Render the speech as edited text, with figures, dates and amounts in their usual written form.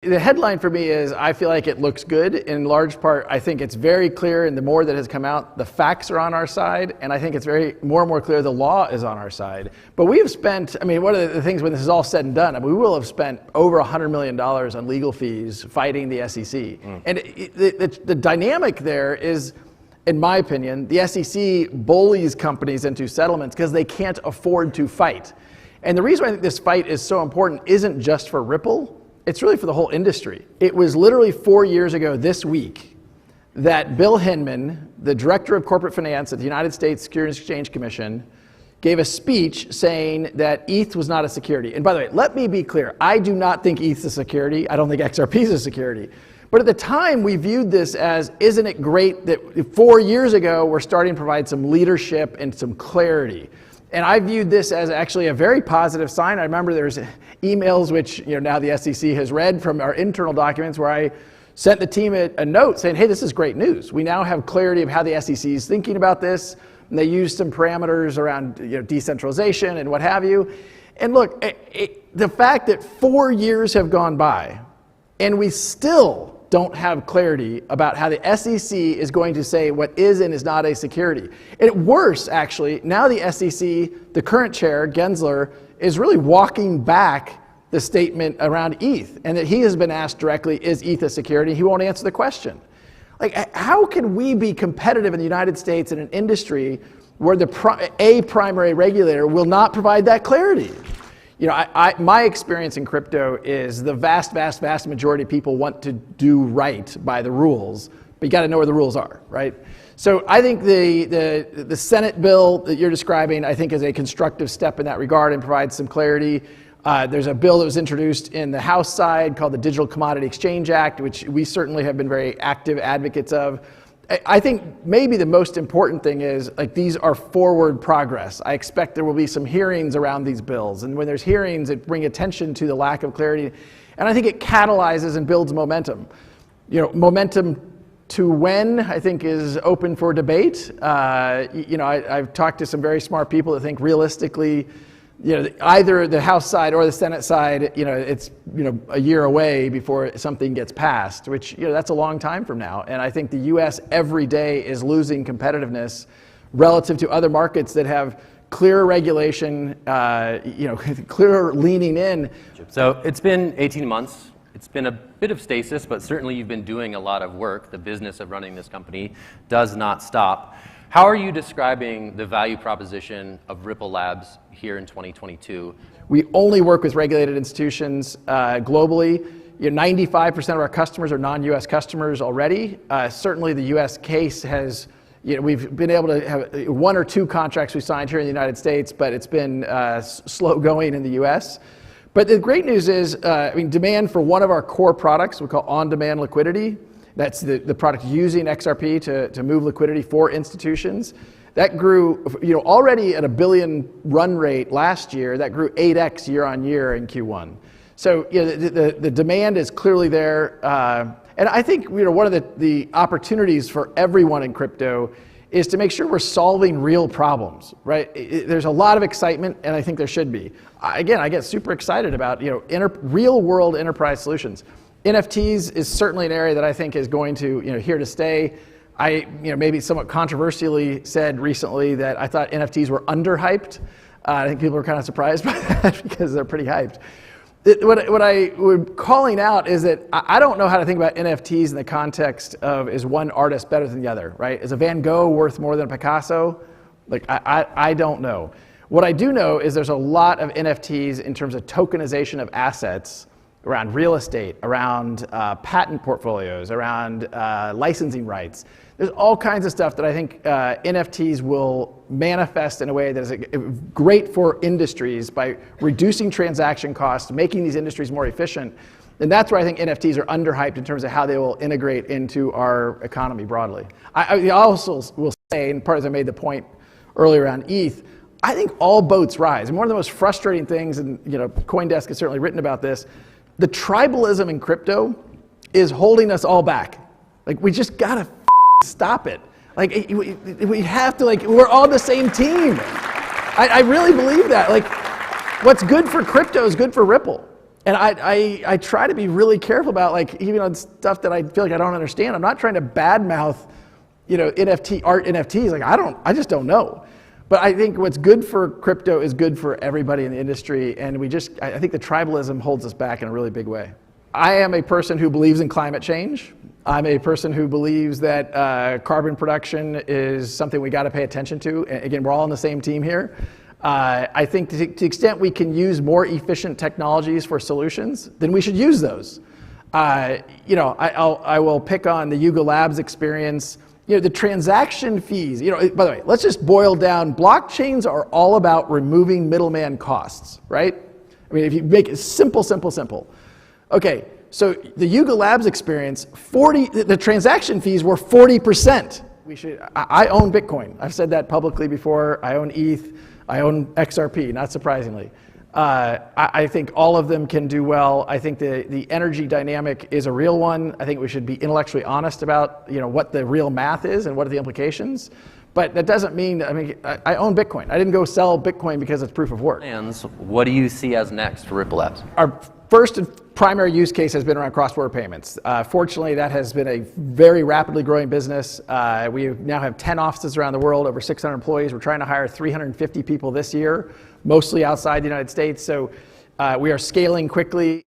The headline for me is I feel like it looks good. In large part, I think it's very clear, and the more that has come out, the facts are on our side, and I think it's more and more clear the law is on our side. But we have spent, one of the things when this is all said and done, we will have spent over $100 million on legal fees fighting the SEC. And the dynamic there is, in my opinion, the SEC bullies companies into settlements because they can't afford to fight. And the reason I think this fight is so important isn't just for Ripple. It's really for the whole industry. It was literally 4 years ago this week that Bill Hinman, the director of corporate finance at the United States Securities and Exchange Commission, gave a speech saying that ETH was not a security. And by the way, let me be clear. I do not think ETH is a security. I don't think XRP is a security. But at the time, we viewed this as, isn't it great that 4 years ago, we're starting to provide some leadership and some clarity. And I viewed this as actually a very positive sign. I remember there's emails which now the SEC has read from our internal documents where I sent the team a note saying, hey, this is great news. We now have clarity of how the SEC is thinking about this. And they used some parameters around decentralization and what have you. And look, the fact that 4 years have gone by and we still don't have clarity about how the SEC is going to say what is and is not a security. And worse, actually, now the SEC, the current chair, Gensler, is really walking back the statement around ETH, and that he has been asked directly, is ETH a security? He won't answer the question. Like, how can we be competitive in the United States in an industry where a primary regulator will not provide that clarity? My experience in crypto is the vast majority of people want to do right by the rules, but you got to know where the rules are, right? So I think the Senate bill that you're describing, I think, is a constructive step in that regard and provides some clarity. There's a bill that was introduced in the House side called the Digital Commodity Exchange Act, which we certainly have been very active advocates of. I think maybe the most important thing is, these are forward progress. I expect there will be some hearings around these bills. And when there's hearings, it bring attention to the lack of clarity. And I think it catalyzes and builds momentum. Momentum to when, I think, is open for debate. I've talked to some very smart people that think realistically, either the House side or the Senate side, it's a year away before something gets passed, which that's a long time from now. And I think the U.S. every day is losing competitiveness relative to other markets that have clearer regulation, clearer leaning in. So it's been 18 months. It's been a bit of stasis, but certainly you've been doing a lot of work. The business of running this company does not stop. How are you describing the value proposition of Ripple Labs here in 2022? We only work with regulated institutions globally. 95% of our customers are non-US customers already. Certainly the US case has, we've been able to have 1 or 2 contracts we signed here in the United States, but it's been slow going in the US. But the great news is, demand for one of our core products, we call on-demand liquidity. That's the product using XRP to move liquidity for institutions. That grew, already at $1 billion run rate last year. That grew 8x year on year in Q1. So the demand is clearly there. And I think one of the opportunities for everyone in crypto is to make sure we're solving real problems, right? There's a lot of excitement, and I think there should be. Again, I get super excited about real world enterprise solutions. NFTs is certainly an area that I think is going to, here to stay. I, maybe somewhat controversially said recently that I thought NFTs were underhyped. I think people were kind of surprised by that because they're pretty hyped. What I would calling out is that I don't know how to think about NFTs in the context of, is one artist better than the other, right? Is a Van Gogh worth more than a Picasso? I don't know. What I do know is there's a lot of NFTs in terms of tokenization of assets around real estate, around patent portfolios, around licensing rights. There's all kinds of stuff that I think NFTs will manifest in a way that is great for industries by reducing transaction costs, making these industries more efficient. And that's where I think NFTs are underhyped in terms of how they will integrate into our economy broadly. I also will say, and part of I made the point earlier around ETH, I think all boats rise. And one of the most frustrating things, and CoinDesk has certainly written about this, the tribalism in crypto is holding us all back. We just gotta stop it. We have to, we're all the same team. I really believe that. What's good for crypto is good for Ripple. And I try to be really careful about, like, even on stuff that I feel like I don't understand. I'm not trying to badmouth, NFTs. Like, I just don't know. But I think what's good for crypto is good for everybody in the industry, and I think the tribalism holds us back in a really big way. I am a person who believes in climate change. I'm a person who believes that carbon production is something we got to pay attention to. And again, we're all on the same team here. I think to the extent we can use more efficient technologies for solutions, then we should use those. I will pick on the Yuga Labs experience. The transaction fees, by the way, let's just boil down, blockchains are all about removing middleman costs, right? I mean, if you make it simple. Okay, so the Yuga Labs experience, the transaction fees were 40%. I own Bitcoin. I've said that publicly before. I own ETH. I own XRP, not surprisingly. I think all of them can do well. I think the energy dynamic is a real one. I think we should be intellectually honest about what the real math is and what are the implications. But that doesn't mean, I own Bitcoin. I didn't go sell Bitcoin because it's proof of work. And what do you see as next for Ripple Labs? Our first and primary use case has been around cross-border payments. Fortunately, that has been a very rapidly growing business. We now have 10 offices around the world, over 600 employees. We're trying to hire 350 people this year, mostly outside the United States. So we are scaling quickly.